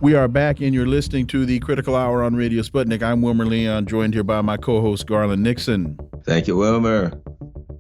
We are back, and you're listening to the Critical Hour on Radio Sputnik. I'm Wilmer Leon, joined here by my co-host, Garland Nixon. Thank you, Wilmer.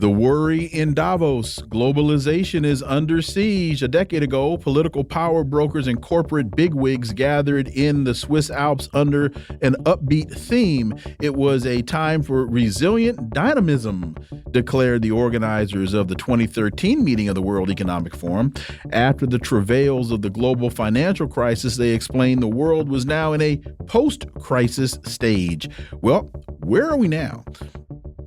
The worry in Davos. Globalization is under siege. A decade ago, political power brokers and corporate bigwigs gathered in the Swiss Alps under an upbeat theme. It was a time for resilient dynamism, declared the organizers of the 2013 meeting of the World Economic Forum. After the travails of the global financial crisis, they explained the world was now in a post-crisis stage. Well, where are we now?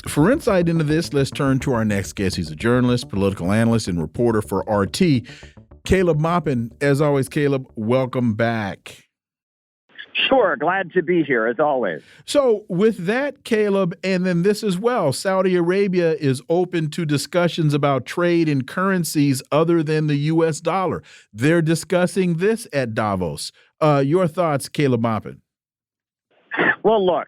For insight into this, let's turn to our next guest. He's a journalist, political analyst, and reporter for RT, Caleb Maupin. As always, Caleb, welcome back. Sure, glad to be here, as always. So with that, Caleb, and then this as well, Saudi Arabia is open to discussions about trade in currencies other than the U.S. dollar. They're discussing this at Davos. Your thoughts, Caleb Maupin? Well, look,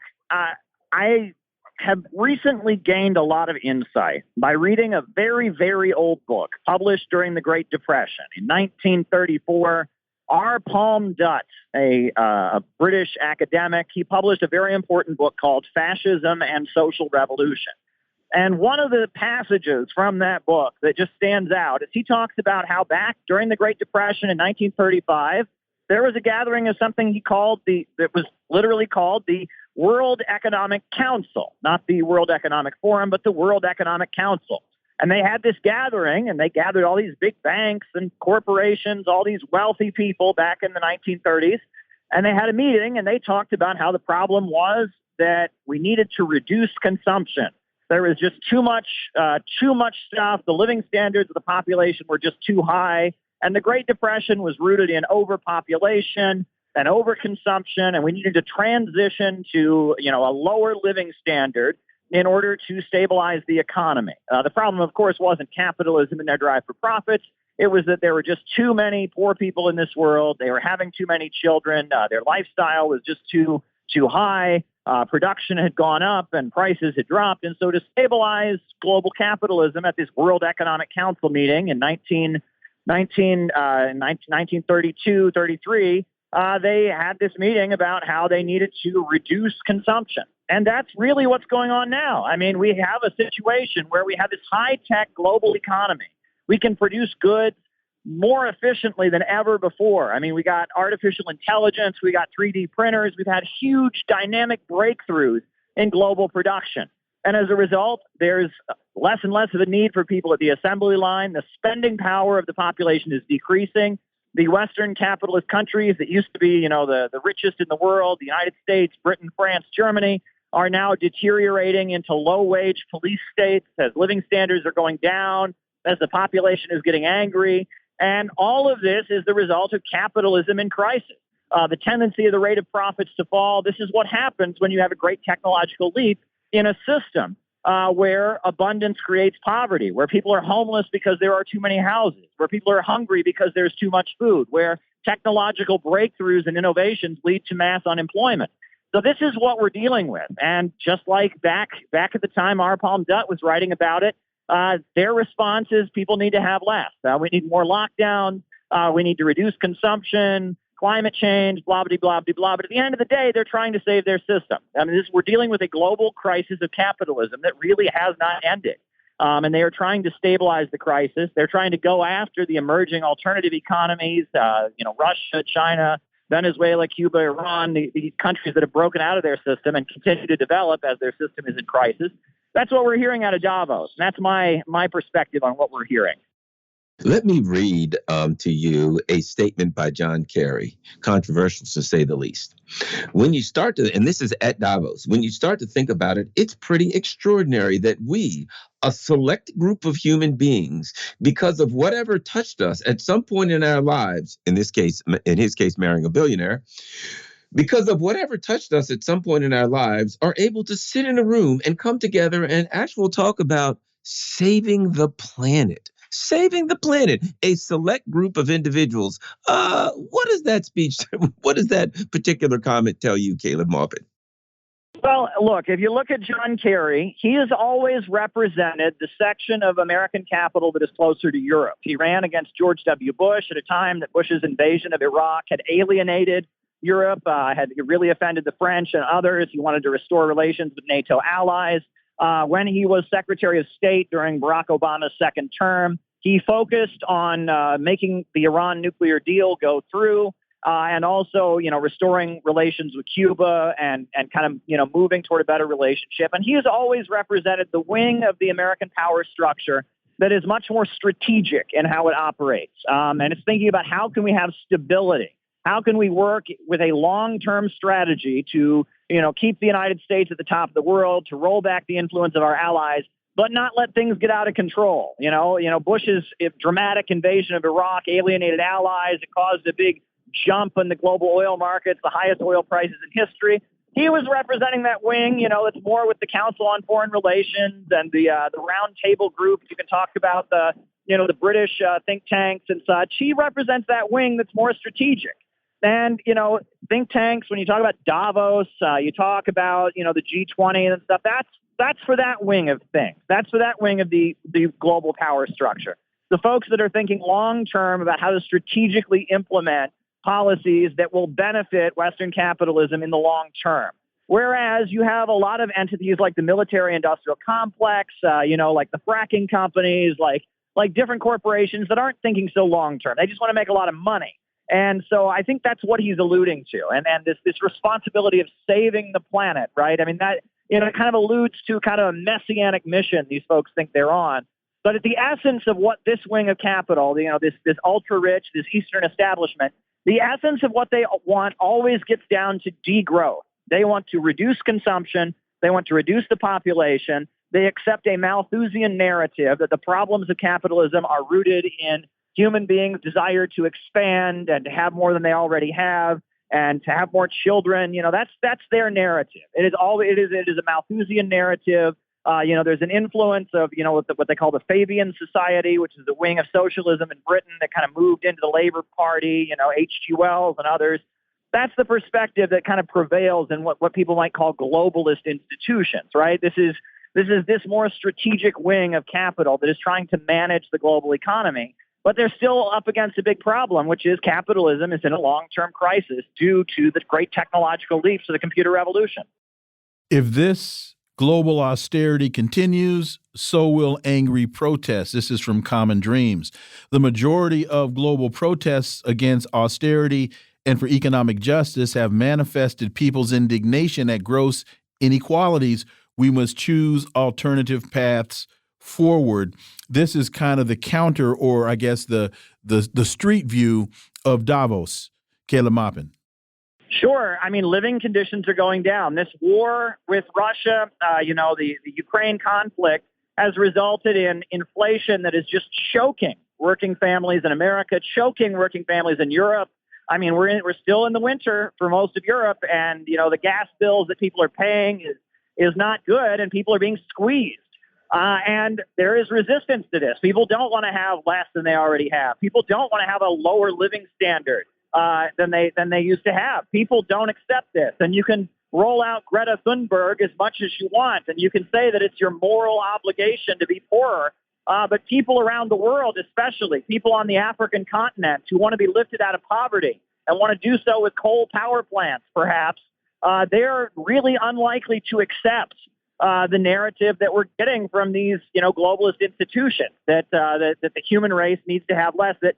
I have recently gained a lot of insight by reading a very, very old book published during the Great Depression. In 1934, R. Palm Dutt, a British academic, he published a very important book called Fascism and Social Revolution. And one of the passages from that book that just stands out is he talks about how back during the Great Depression in 1935, there was a gathering of something he called that was literally called the World Economic Council, not the World Economic Forum, but the World Economic Council. And they had this gathering, and they gathered all these big banks and corporations, all these wealthy people back in the 1930s. And they had a meeting, and they talked about how the problem was that we needed to reduce consumption. There was just too much stuff. The living standards of the population were just too high. And the Great Depression was rooted in overpopulation and overconsumption, and we needed to transition to, a lower living standard in order to stabilize the economy. The problem, of course, wasn't capitalism and their drive for profits. It was that there were just too many poor people in this world. They were having too many children. Their lifestyle was just too high. Production had gone up and prices had dropped. And so to stabilize global capitalism at this World Economic Council meeting in 1932, 33, they had this meeting about how they needed to reduce consumption. And that's really what's going on now. I mean, we have a situation where we have this high-tech global economy. We can produce goods more efficiently than ever before. I mean, we got artificial intelligence, we got 3D printers, we've had huge dynamic breakthroughs in global production. And as a result, there's less and less of a need for people at the assembly line. The spending power of the population is decreasing. The Western capitalist countries that used to be, the richest in the world, the United States, Britain, France, Germany, are now deteriorating into low-wage police states as living standards are going down, as the population is getting angry. And all of this is the result of capitalism in crisis. The tendency of the rate of profits to fall. This is what happens when you have a great technological leap in a system where abundance creates poverty, where people are homeless because there are too many houses, where people are hungry because there's too much food, where technological breakthroughs and innovations lead to mass unemployment. So this is what we're dealing with. And just like back at the time R. Palm Dutt was writing about it, their response is people need to have less. We need more lockdowns. We need to reduce consumption, climate change, blah, blah, blah, blah, blah. But at the end of the day, they're trying to save their system. I mean, we're dealing with a global crisis of capitalism that really has not ended. And they are trying to stabilize the crisis. They're trying to go after the emerging alternative economies, Russia, China, Venezuela, Cuba, Iran, these countries that have broken out of their system and continue to develop as their system is in crisis. That's what we're hearing out of Davos. And that's my perspective on what we're hearing. Let me read to you a statement by John Kerry, controversial to say the least. When you start to, and this is at Davos, when you start to think about it, it's pretty extraordinary that we, a select group of human beings, because of whatever touched us at some point in our lives, in his case, marrying a billionaire, because of whatever touched us at some point in our lives, are able to sit in a room and come together and actually talk about saving the planet. Saving the planet, a select group of individuals. What does that speech, what does that particular comment tell you, Caleb Maupin? Well, look, if you look at John Kerry, he has always represented the section of American capital that is closer to Europe. He ran against George W. Bush at a time that Bush's invasion of Iraq had alienated Europe, had really offended the French and others. He wanted to restore relations with NATO allies. When he was Secretary of State during Barack Obama's second term, he focused on making the Iran nuclear deal go through, and also, restoring relations with Cuba and kind of, moving toward a better relationship. And he has always represented the wing of the American power structure that is much more strategic in how it operates. And it's thinking about how can we have stability? How can we work with a long-term strategy to, keep the United States at the top of the world, to roll back the influence of our allies, but not let things get out of control. Bush's dramatic invasion of Iraq alienated allies. It caused a big jump in the global oil markets, the highest oil prices in history. He was representing that wing, it's more with the Council on Foreign Relations and the round table group. You can talk about the British think tanks and such. He represents that wing that's more strategic. And, think tanks, when you talk about Davos, you talk about, the G20 and stuff, that's for that wing of things. That's for that wing of the global power structure. The folks that are thinking long term about how to strategically implement policies that will benefit Western capitalism in the long term. Whereas you have a lot of entities like the military industrial complex, like the fracking companies, like different corporations that aren't thinking so long term. They just want to make a lot of money. And so I think that's what he's alluding to. And this responsibility of saving the planet, right? I mean, that, it kind of alludes to kind of a messianic mission these folks think they're on. But at the essence of what this wing of capital, this ultra rich, this Eastern establishment, the essence of what they want always gets down to degrowth. They want to reduce consumption. They want to reduce the population. They accept a Malthusian narrative that the problems of capitalism are rooted in human beings' desire to expand and to have more than they already have and to have more children. That's their narrative. It is a Malthusian narrative. There's an influence of, what they call the Fabian Society, which is the wing of socialism in Britain that kind of moved into the Labour Party, H.G. Wells and others. That's the perspective that kind of prevails in what people might call globalist institutions, right? This is this more strategic wing of capital that is trying to manage the global economy. But they're still up against a big problem, which is capitalism is in a long-term crisis due to the great technological leaps of the computer revolution. If this global austerity continues, so will angry protests. This is from Common Dreams. The majority of global protests against austerity and for economic justice have manifested people's indignation at gross inequalities. We must choose alternative paths forward. This is kind of the counter, or I guess the street view of Davos. Caleb Maupin. Sure. I mean, living conditions are going down. This war with Russia, the Ukraine conflict has resulted in inflation that is just choking working families in America, choking working families in Europe. I mean, we're still in the winter for most of Europe, and the gas bills that people are paying is not good, and people are being squeezed. And there is resistance to this. People don't want to have less than they already have. People don't want to have a lower living standard than they used to have. People don't accept this. And you can roll out Greta Thunberg as much as you want, and you can say that it's your moral obligation to be poorer. But people around the world, especially people on the African continent who want to be lifted out of poverty and want to do so with coal power plants, perhaps, they're really unlikely to accept the narrative that we're getting from these, globalist institutions that the human race needs to have less. That,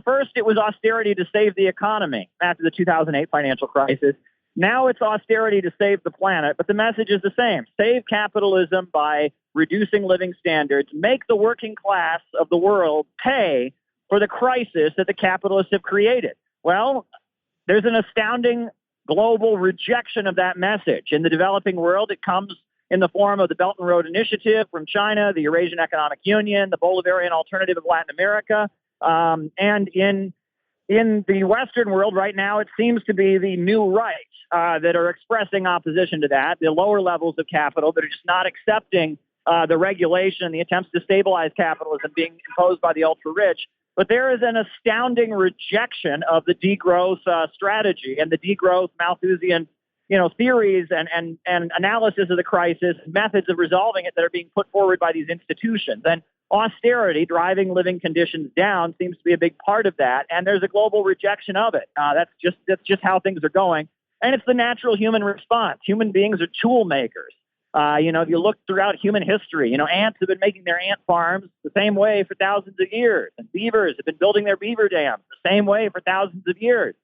first it was austerity to save the economy after the 2008 financial crisis. Now it's austerity to save the planet, but the message is the same. Save capitalism by reducing living standards. Make the working class of the world pay for the crisis that the capitalists have created. Well, there's an astounding global rejection of that message. In the developing world, it comes in the form of the Belt and Road Initiative from China, the Eurasian Economic Union, the Bolivarian Alternative of Latin America. And in the Western world right now, it seems to be the new right that are expressing opposition to that, the lower levels of capital that are just not accepting the regulation and the attempts to stabilize capitalism being imposed by the ultra-rich. But there is an astounding rejection of the degrowth strategy and the degrowth Malthusian theories and analysis of the crisis, methods of resolving it that are being put forward by these institutions. And austerity, driving living conditions down, seems to be a big part of that. And there's a global rejection of it. That's just how things are going. And it's the natural human response. Human beings are tool makers. If you look throughout human history, ants have been making their ant farms the same way for thousands of years. And beavers have been building their beaver dams the same way for thousands of years.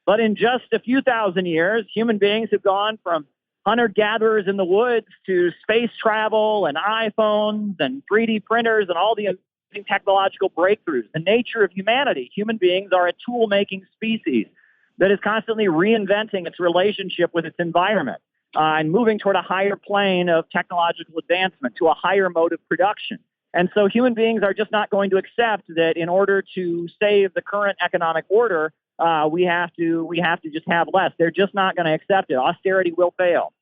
But in just a few thousand years, human beings have gone from hunter-gatherers in the woods to space travel and iPhones and 3D printers and all the amazing technological breakthroughs. The nature of humanity, human beings are a tool-making species that is constantly reinventing its relationship with its environment and moving toward a higher plane of technological advancement, to a higher mode of production. And so human beings are just not going to accept that in order to save the current economic order, we have to just have less. They're just not going to accept it. Austerity will fail.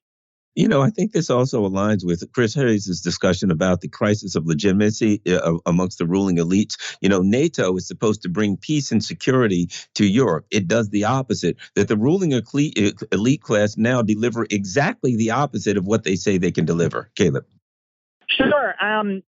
I think this also aligns with Chris Hayes' discussion about the crisis of legitimacy amongst the ruling elites. NATO is supposed to bring peace and security to Europe. It does the opposite, that the ruling elite class now deliver exactly the opposite of what they say they can deliver. Caleb. Sure.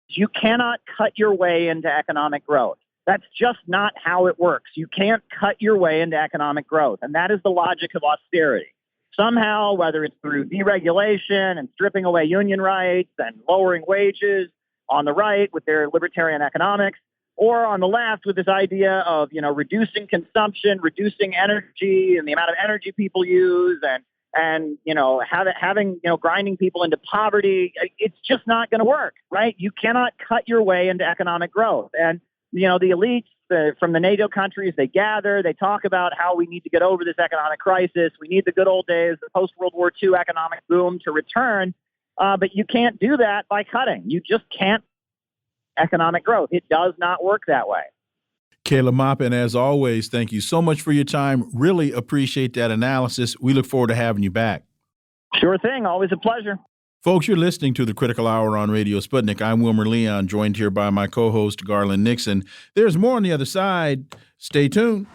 You cannot cut your way into economic growth. That's just not how it works. You can't cut your way into economic growth. And that is the logic of austerity. Somehow, whether it's through deregulation and stripping away union rights and lowering wages on the right with their libertarian economics, or on the left with this idea of, reducing consumption, reducing energy and the amount of energy people use and having grinding people into poverty, it's just not going to work, right? You cannot cut your way into economic growth. And, the elites from the NATO countries, they gather, they talk about how we need to get over this economic crisis. We need the good old days, the post-World War II economic boom to return. But you can't do that by cutting. You just can't economic growth. It does not work that way. Caleb Maupin, as always, thank you so much for your time. Really appreciate that analysis. We look forward to having you back. Sure thing. Always a pleasure. Folks, you're listening to the Critical Hour on Radio Sputnik. I'm Wilmer Leon, joined here by my co-host, Garland Nixon. There's more on the other side. Stay tuned.